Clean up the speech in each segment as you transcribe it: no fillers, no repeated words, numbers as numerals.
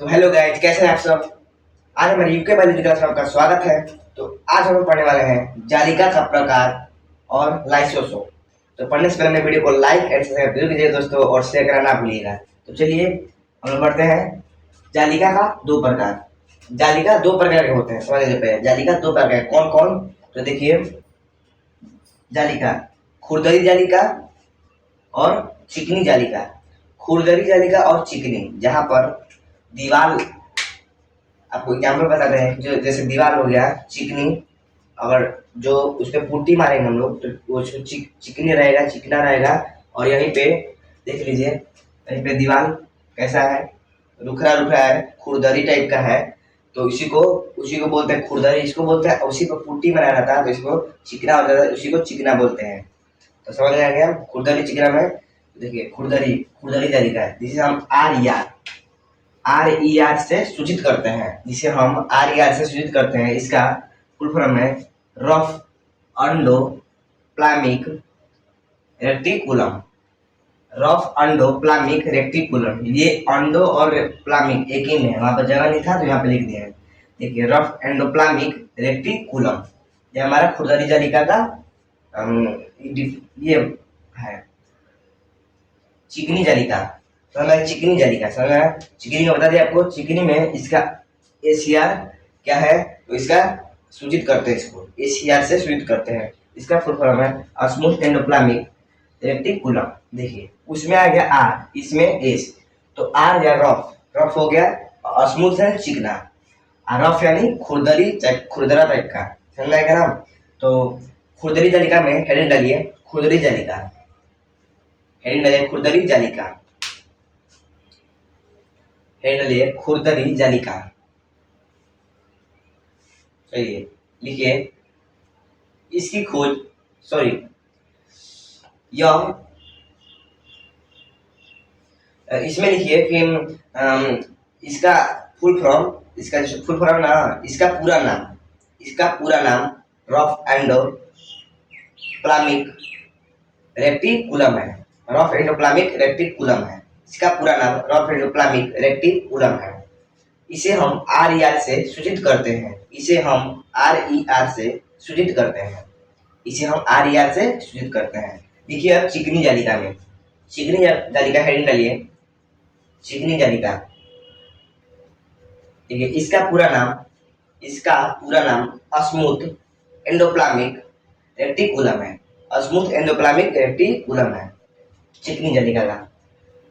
तो hello guys, कैसे हैं आप सब। आज हमारे यूके बायोलॉजी क्लास में आपका स्वागत है। तो आज हम पढ़ने वाले हैं जालिका का प्रकार और लाइसोसोम। तो पढ़ने से पहले मेरे वीडियो को लाइक एंड सब्सक्राइब जरूर कीजिएगा दोस्तों, और शेयर करना ना भूलिएगा। तो चलिए हम लोग पढ़ते हैं। जालिका का दो प्रकार। जालिका दो प्रकार के होते हैं, समझ लीजिए पहले। जालिका दो प्रकार के कौन कौन। तो देखिए, जालिका खुरदरी जालिका और चिकनी जालिका। खुरदरी जालिका और चिकनी, जहाँ पर दीवार, आपको एग्जाम्पल बताते हैं। जो जैसे दीवार हो गया चिकनी, अगर जो उस पर पुट्टी मारेंगे हम लोग तो वो चिकनी रहेगा, चिकना रहेगा। और यहीं पे देख लीजिए, यहीं पे दीवार कैसा है, रुखरा रुखरा है, खुरदरी टाइप का है। तो उसी को बोलते हैं खुरदरी, इसको बोलते हैं। उसी पर पुट्टी बनाया रहता है तो इसको चिकना हो जाता है, उसी को चिकना बोलते हैं। तो समझ में आ गया खुरदरी चिकना में। देखिए खुरदरी, खुरदरी तरीका है जिसे हम आर से सूचित करते हैं, जिसे हम आर से सूचित करते हैं। इसका फुल फॉर्म है rough endoplasmic reticulum. Rough endoplasmic reticulum, ये अंडो और प्लाज्मिक एक ही में है, वहां पर जगह नहीं था तो यहाँ पे लिख दिया है। देखिए रफ एंडोप्लाज्मिक रेक्टिकुलम, ये हमारा खुरदरी जालिका का ये है। चिकनी जालिका, समझ, चिकनी जालिका समझ। चिकनी का बता दिया आपको। चिकनी में इसका एसीआर क्या है, तो इसका सूचित करते हैं, इसको एसीआर से सूचित करते हैं। इसका फुल फॉर्म है स्मूथ एंडोप्लाज्मिक रेक्टिकुलम। देखिए उसमें आ गया आर, इसमें एस। तो आर या रफ, रफ हो गया, स्मूथ है चिकना। रफ यानी खुरदरी, खुरदरा टाइप का, समझ आएगा ना। तो खुरदरी जालिका में हेडिंग डालिए खुरदरी जालिका, हेडिंग डालिए खुरदरी जालिका, हेडिंग डालिए खुरदरी जालिका। चलिए लिखिए इसकी खोज, सॉरी, यह इसमें लिखिए कि इसका फुल फॉर्म, इसका जो फुल फॉर्म ना, इसका पूरा नाम रफ एंडोप्लाज्मिक रेक्टिकुलम है। रफ एंडोप्लाज्मिक रेक्टिकुलम है, इसका पूरा नाम रफ एंडोप्लाज्मिक रेक्टिकुलम है। इसे हम आर ई आर से सूचित करते हैं, इसे हम आर ई आर से सूचित करते हैं, इसे हम आर ई आर से सूचित करते हैं। देखिए अब चिकनी जालिका में, चिकनी जालिका हेडिंग डालिए चिकनी जालिका। देखिए इसका पूरा नाम स्मूथ एंडोप्लाज्मिक रेक्टिकुलम है। स्मूथ एंडोप्लाज्मिक रेक्टिकुलम है चिकनी जालिका का।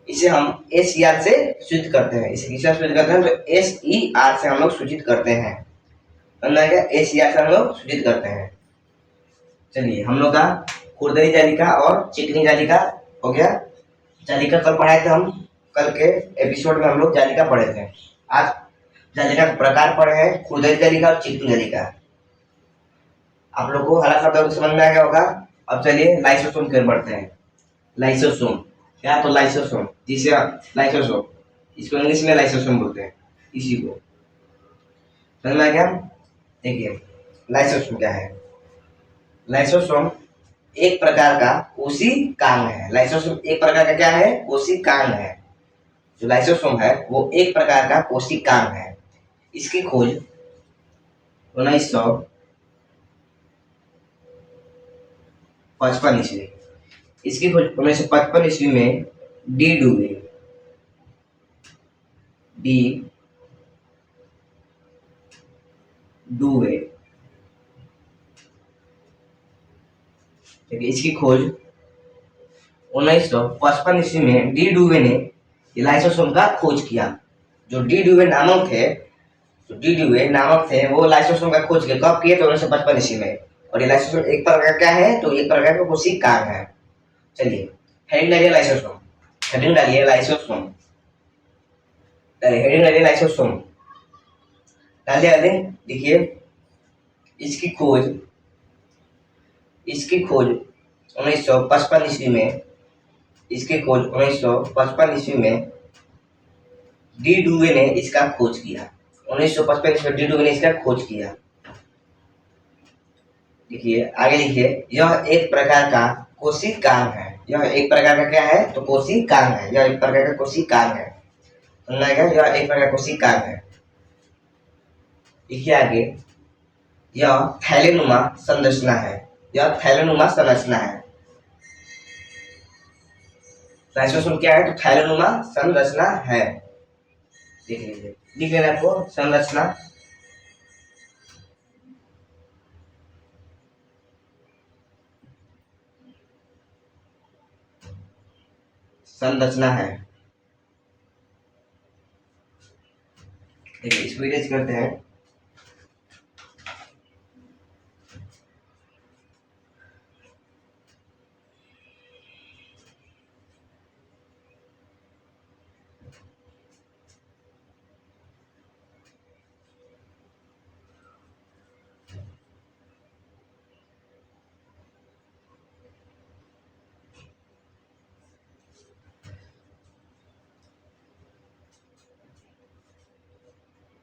इसे हम एस ई आर से सूचित करते हैं, इसे किससे सूचित करते हैं, तो एस ई आर से हम लोग सूचित करते हैं। एस ई आर से हम लोग सूचित करते हैं। चलिए हम लोग का खुरदरी जालिका और चिकनी जालिका हो गया। जालिका कल पढ़ाए थे हम, कल के एपिसोड में हम लोग जालिका पढ़े थे। आज जालिका का प्रकार पढ़े हैं, खुरदरी जालिका और चिकनी जालिका। आप लोग को हरा शब्द समझ में आ गया होगा। अब चलिए लाइसोसोम की ओर बढ़ते हैं। लाइसोसोम क्या, तो लाइसोसोम, जिसे लाइसोसोम, इसको इंग्लिश में लाइसोसोम बोलते हैं, इसी को समझ में आ गया। देखिए लाइसोसोम क्या है। लाइसोसोम एक प्रकार का कोशिकांग है। लाइसोसोम एक प्रकार का क्या है, कोशिकांग है। जो लाइसोसोम है वो एक प्रकार का कोशिकांग है। इसकी खोज 1955 ईस्वी, इसकी खोज 1955 ईस्वी में डी डूवे, इसकी खोज 1955 ईस्वी में डी डूवे ने लाइसोसोम का खोज किया। जो डी डूवे नामक थे वो लाइसोसोम का खोज किया। कब किए, तो 1955 ईस्वी में। और ये लाइसोसोम एक प्रकार क्या है, तो एक प्रकार का कोशिकांग है। चलिए हेडिंग डालिए लाइसोसोम, हेडिंग डालिए लाइसोसोम, हेडिंग डालिए लाइसोसोम, डाल दिया हेडिंग। देखिए इसकी खोज 1955 ईस्वी में, इसकी खोज 1955 ईस्वी में डी डूवे ने इसका खोज किया। 1955 ईस्वी में डी डूवे ने इसका खोज किया। देखिए आगे लिखिए, यह एक प्रकार का कोशिकांग है। यह एक प्रकार का क्या है, तो कोशिकांग है। यह एक प्रकार का कोशिकांग है। लगाएगा, यह एक प्रकार का कोशिका है। देखिए आगे, यह थैलेनुमा संरचना है, यह थैलेनुमा संरचना है। लाइसोसोम क्या है? तो थैलेनुमा संरचना है। देख लीजिए, लिख लेना आपको संरचना। संरचना है। देखिए इसको इरेज करते हैं।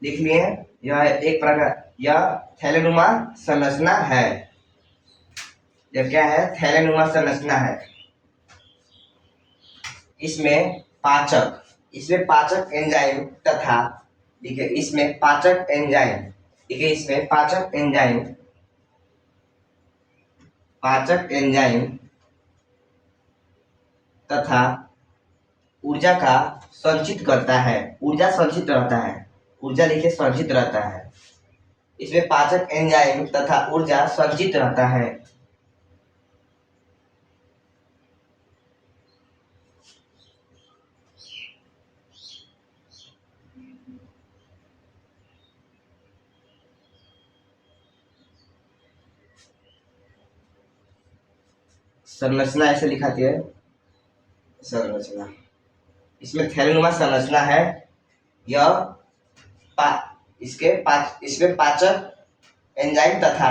लिख लिए, यह एक प्रकार, यह थैलेनुमा संरचना है। यह क्या है? थैलेनुमा संरचना है। इसमें पाचक एंजाइम तथा, देखिए इसमें पाचक एंजाइम, देखिए इसमें पाचक एंजाइम तथा ऊर्जा का संचित करता है, ऊर्जा संचित रहता है, ऊर्जा देखिए संचित रहता है। इसमें पाचक एंजाइम तथा ऊर्जा संचित रहता है। संरचना ऐसे लिखाती है, संरचना। इसमें थैलेनुमा संरचना है। यह इसमें पाचक एंजाइम तथा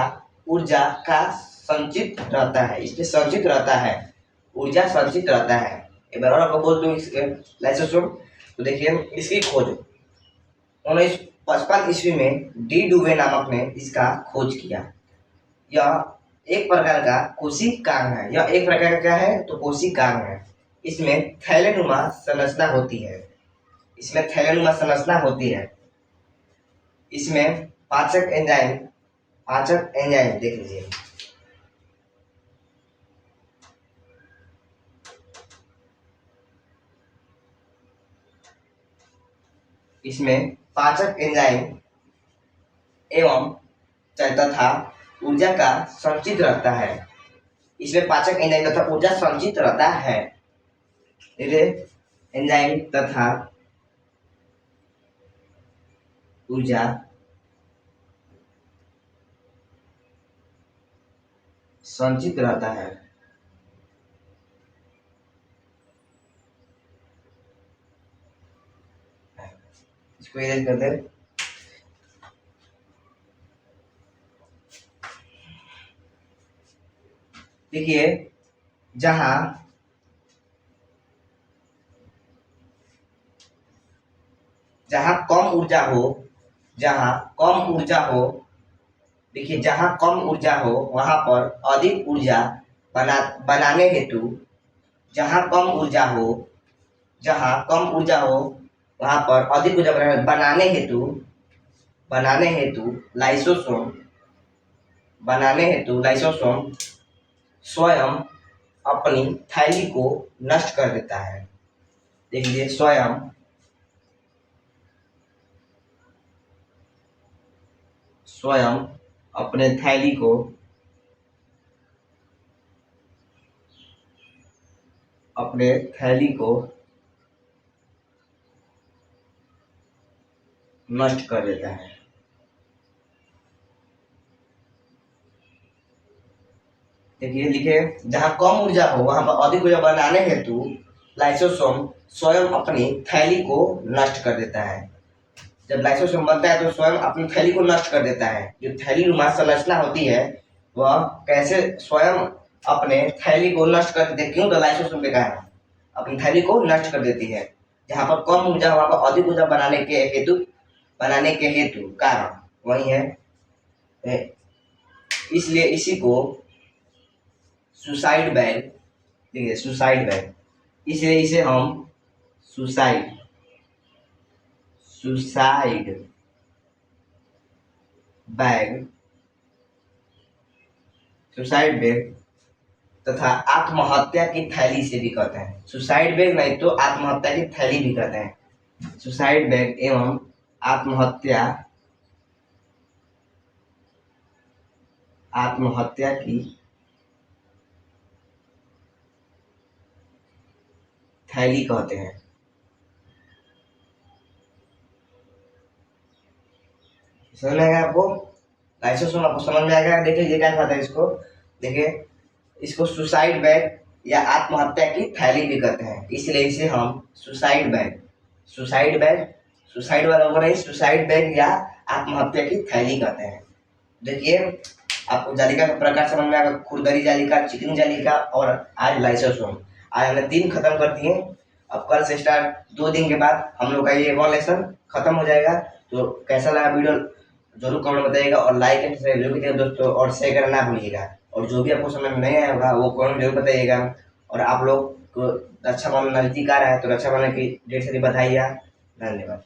ऊर्जा का संचित रहता है, इसमें संचित रहता है, ऊर्जा संचित रहता है। एक बार और आपको बोल दूं इसके लाइसोसोम। तो देखिए इसकी खोज 1955 ईस्वी में डी डुवे नामक ने इसका खोज किया। यह एक प्रकार का कोशिकांग है, यह एक प्रकार का क्या है? तो कोशिकांग है। इसमें थैलेनुमा संरचना होती है, इसमें थैलेनुमा संरचना होती है। इसमें पाचक एंजाइम देख लीजिए, इसमें पाचक एंजाइम एवं तथा ऊर्जा का संचित रहता है। इसमें पाचक एंजाइम तथा ऊर्जा संचित रहता है। एंजाइम तथा ऊर्जा संचित रहता है। इसको इरेज कर दे। देखिए जहां कम ऊर्जा हो, देखिए जहां कम ऊर्जा हो वहां पर अधिक ऊर्जा बनाने हेतु, जहां कम ऊर्जा हो वहां पर अधिक ऊर्जा बनाने हेतु लाइसोसोम स्वयं अपनी थैली को नष्ट कर देता है। देखिए स्वयं अपने थैली को नष्ट कर देता है। देखिए लिखे, जहां कम ऊर्जा हो वहां पर अधिक ऊर्जा बनाने हेतु लाइसोसोम स्वयं अपनी थैली को नष्ट कर देता है। जब लाइसोसोम बनता है तो स्वयं अपनी थैली को नष्ट कर देता है। जो थैलीनुमा संरचना होती है वह कैसे स्वयं अपने थैली को नष्ट कर देती है? क्यों? तो लाइसोसोम के कारण अपनी थैली को नष्ट कर देती है। जहां पर कम ऊर्जा वहां पर अधिक ऊर्जा बनाने के हेतु कारण वही है। इसलिए इसी को सुसाइड बैग, देखिए सुसाइड बैग, इसलिए इसे हम suicide suicide bag, suicide bag तथा आत्महत्या की थैली से भी कहते हैं। सुसाइड बैग नहीं तो आत्महत्या की थैली भी कहते हैं। सुसाइड बैग एवं आत्महत्या की थैली कहते हैं। समझ में आएगा आपको? ऐसे सुन, आपको समझ में आएगा। देखिए ये क्या कहता है इसको, देखिए इसको सुसाइड बैग या आत्महत्या की थैली भी कहते हैं, इसलिए इसे हम सुसाइड वाला हो रही सुसाइड बैग या आत्महत्या की थैली कहते हैं। देखिए आपको जालिका का प्रकार समझ में आएगा, खुरदरी जालिका, चिकनी जालिका और आज लाइसोसोम। आज हमने 3 खत्म कर दिए। अब कल से स्टार्ट 2 दिन के बाद हम लोग का ये 1 लेसन खत्म हो जाएगा। तो कैसा लगा वीडियो जरूर कमेंट में बताइएगा और लाइक एंड सब्सक्राइब जरूर कीजिएगा दोस्तों, और शेयर करना ना भूलिएगा। और जो भी आपको समझ में नहीं आया होगा वो कमेंट जरूर बताइएगा। और आप लोग को रक्षाबंधन नजदीक आ रहा है तो रक्षाबंधन की ढेर सारी बधाइयाँ। धन्यवाद।